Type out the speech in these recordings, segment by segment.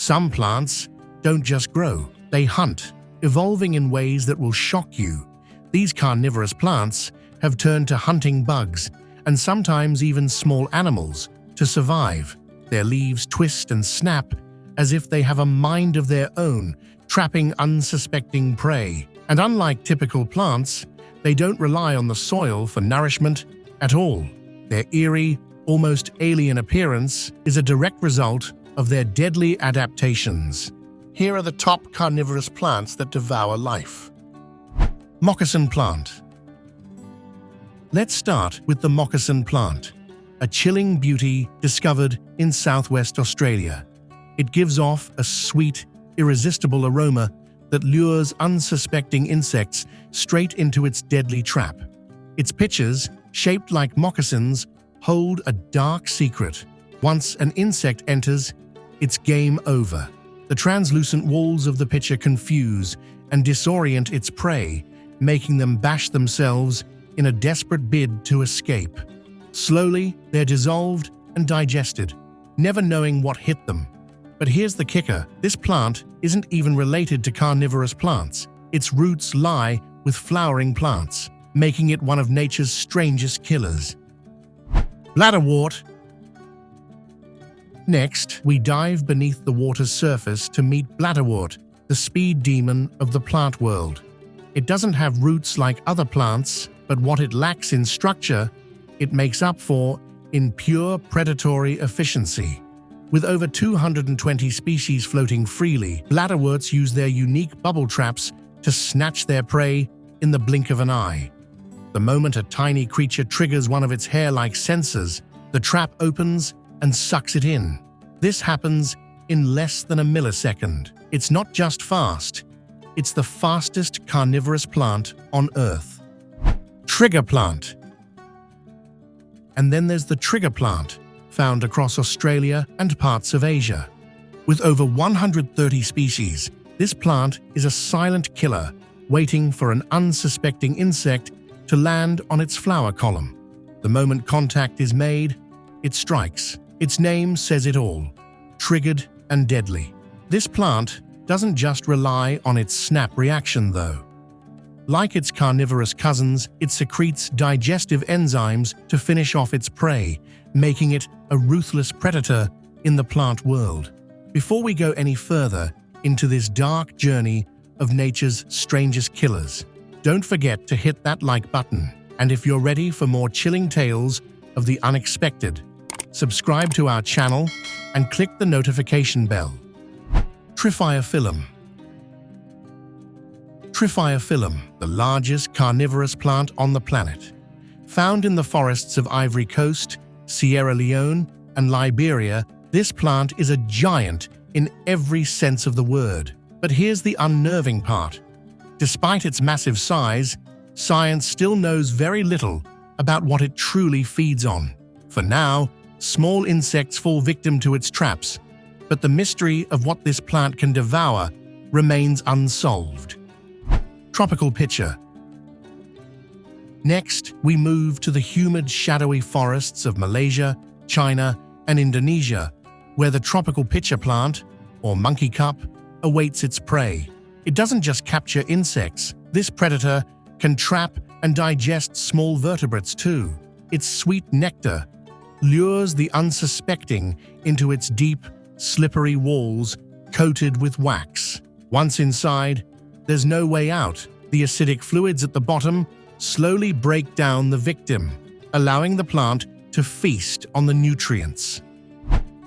Some plants don't just grow, they hunt, evolving in ways that will shock you. These carnivorous plants have turned to hunting bugs and sometimes even small animals to survive. Their leaves twist and snap as if they have a mind of their own, trapping unsuspecting prey. And unlike typical plants, they don't rely on the soil for nourishment at all. Their eerie, almost alien appearance is a direct result of their deadly adaptations. Here are the top carnivorous plants that devour life. Moccasin plant. Let's start with the moccasin plant, a chilling beauty discovered in southwest Australia. It gives off a sweet, irresistible aroma that lures unsuspecting insects straight into its deadly trap. Its pitchers, shaped like moccasins, hold a dark secret. Once an insect enters, it's game over. The translucent walls of the pitcher confuse and disorient its prey, making them bash themselves in a desperate bid to escape. Slowly, they're dissolved and digested, never knowing what hit them. But here's the kicker: this plant isn't even related to carnivorous plants. Its roots lie with flowering plants, making it one of nature's strangest killers. Bladderwort. Next, we dive beneath the water's surface to meet bladderwort, the speed demon of the plant world. It doesn't have roots like other plants, but what it lacks in structure, it makes up for in pure predatory efficiency. With over 220 species floating freely, bladderworts use their unique bubble traps to snatch their prey in the blink of an eye. The moment a tiny creature triggers one of its hair-like sensors, the trap opens and sucks it in. This happens in less than a millisecond. It's not just fast, it's the fastest carnivorous plant on Earth. Trigger plant. And then there's the trigger plant, found across Australia and parts of Asia. With over 130 species, this plant is a silent killer, waiting for an unsuspecting insect to land on its flower column. The moment contact is made, it strikes. Its name says it all: triggered and deadly. This plant doesn't just rely on its snap reaction, though. Like its carnivorous cousins, it secretes digestive enzymes to finish off its prey, making it a ruthless predator in the plant world. Before we go any further into this dark journey of nature's strangest killers, don't forget to hit that like button. And if you're ready for more chilling tales of the unexpected, subscribe to our channel and click the notification bell. Triphyophyllum. Triphyophyllum, the largest carnivorous plant on the planet. Found in the forests of Ivory Coast, Sierra Leone, and Liberia, this plant is a giant in every sense of the word. But here's the unnerving part. Despite its massive size, science still knows very little about what it truly feeds on. For now, small insects fall victim to its traps, but the mystery of what this plant can devour remains unsolved. Tropical pitcher. Next, we move to the humid, shadowy forests of Malaysia, China, and Indonesia, where the tropical pitcher plant, or monkey cup, awaits its prey. It doesn't just capture insects. This predator can trap and digest small vertebrates too. Its sweet nectar lures the unsuspecting into its deep, slippery walls coated with wax. Once inside, there's no way out. The acidic fluids at the bottom slowly break down the victim, allowing the plant to feast on the nutrients.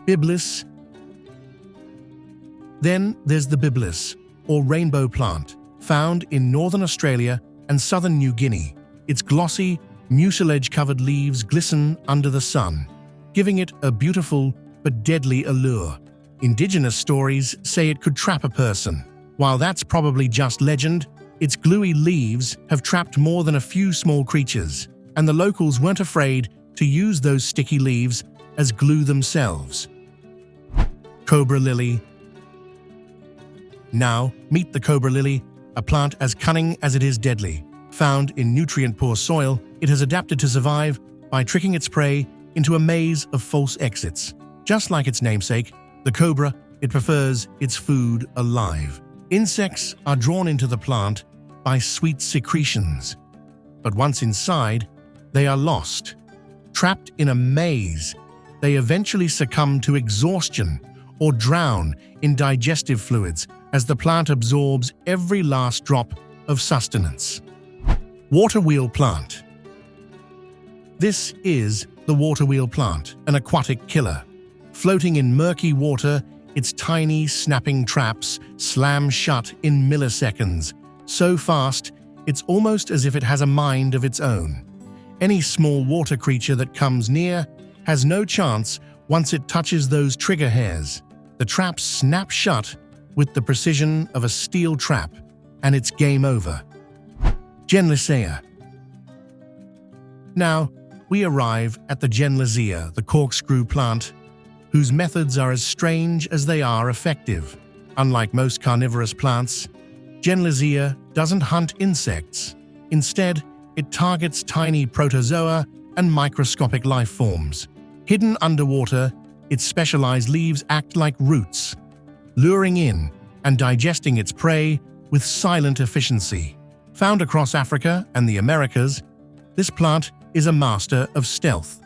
Biblis. Then there's the biblis, or rainbow plant, found in northern Australia and southern New Guinea. Its glossy, mucilage-covered leaves glisten under the sun, giving it a beautiful but deadly allure. Indigenous stories say it could trap a person. While that's probably just legend, its gluey leaves have trapped more than a few small creatures, and the locals weren't afraid to use those sticky leaves as glue themselves. Cobra lily. Now, meet the cobra lily, a plant as cunning as it is deadly. Found in nutrient-poor soil, it has adapted to survive by tricking its prey into a maze of false exits. Just like its namesake, the cobra It prefers its food alive. Insects are drawn into the plant by sweet secretions, but once inside, they are lost. Trapped in a maze, they eventually succumb to exhaustion or drown in digestive fluids as the plant absorbs every last drop of sustenance. Water wheel plant. This is the water wheel plant, an aquatic killer. Floating in murky water, its tiny, snapping traps slam shut in milliseconds, so fast it's almost as if it has a mind of its own. Any small water creature that comes near has no chance once it touches those trigger hairs. The traps snap shut with the precision of a steel trap, and it's game over. Genlisea. Now, we arrive at the Genlisea, the corkscrew plant, whose methods are as strange as they are effective. Unlike most carnivorous plants, Genlisea doesn't hunt insects. Instead, it targets tiny protozoa and microscopic life forms. Hidden underwater, its specialized leaves act like roots, luring in and digesting its prey with silent efficiency. Found across Africa and the Americas, this plant is a master of stealth.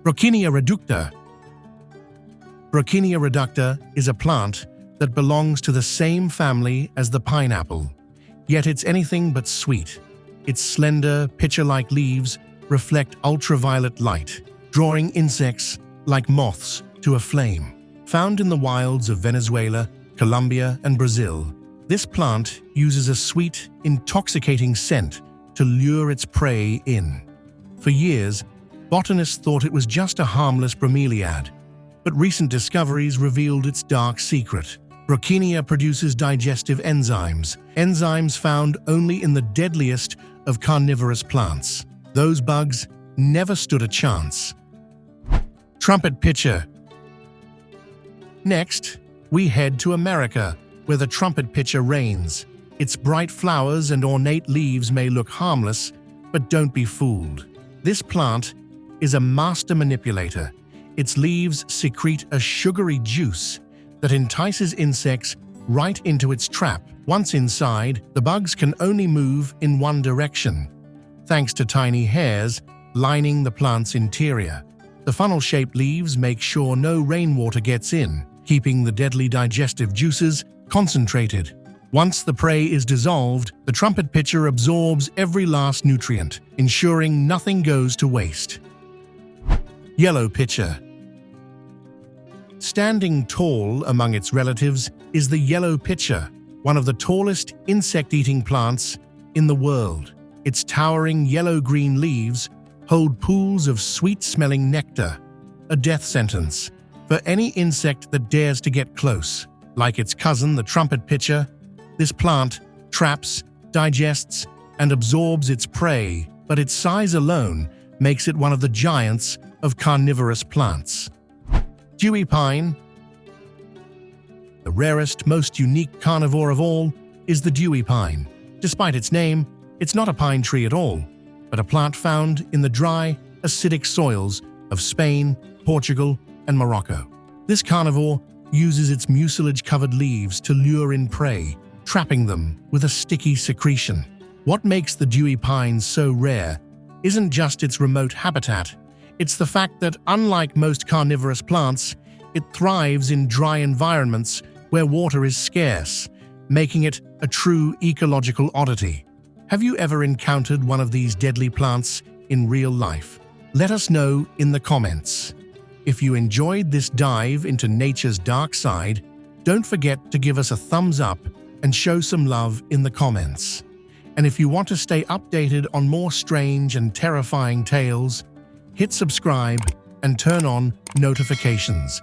Brocchinia reducta. Brocchinia reducta is a plant that belongs to the same family as the pineapple, yet it's anything but sweet. Its slender, pitcher-like leaves reflect ultraviolet light, drawing insects like moths to a flame. Found in the wilds of Venezuela, Colombia, and Brazil, this plant uses a sweet, intoxicating scent to lure its prey in. For years, botanists thought it was just a harmless bromeliad, but recent discoveries revealed its dark secret. Brocchinia produces digestive enzymes found only in the deadliest of carnivorous plants. Those bugs never stood a chance. Trumpet pitcher. Next, we head to America, where the trumpet pitcher reigns. Its bright flowers and ornate leaves may look harmless, but don't be fooled. This plant is a master manipulator. Its leaves secrete a sugary juice that entices insects right into its trap. Once inside, the bugs can only move in one direction, thanks to tiny hairs lining the plant's interior. The funnel-shaped leaves make sure no rainwater gets in, keeping the deadly digestive juices concentrated. Once the prey is dissolved, the trumpet pitcher absorbs every last nutrient, ensuring nothing goes to waste. Yellow pitcher. Standing tall among its relatives is the yellow pitcher, one of the tallest insect-eating plants in the world. Its towering yellow-green leaves hold pools of sweet-smelling nectar, a death sentence for any insect that dares to get close. Like its cousin, the trumpet pitcher, this plant traps, digests, and absorbs its prey, but its size alone makes it one of the giants of carnivorous plants. Dewy pine. The rarest, most unique carnivore of all is the dewy pine. Despite its name, it's not a pine tree at all, but a plant found in the dry, acidic soils of Spain, Portugal, and Morocco. This carnivore uses its mucilage-covered leaves to lure in prey, trapping them with a sticky secretion. What makes the dewy pine so rare isn't just its remote habitat, it's the fact that, unlike most carnivorous plants, it thrives in dry environments where water is scarce, making it a true ecological oddity. Have you ever encountered one of these deadly plants in real life? Let us know in the comments. If you enjoyed this dive into nature's dark side, don't forget to give us a thumbs up and show some love in the comments. And if you want to stay updated on more strange and terrifying tales, hit subscribe and turn on notifications.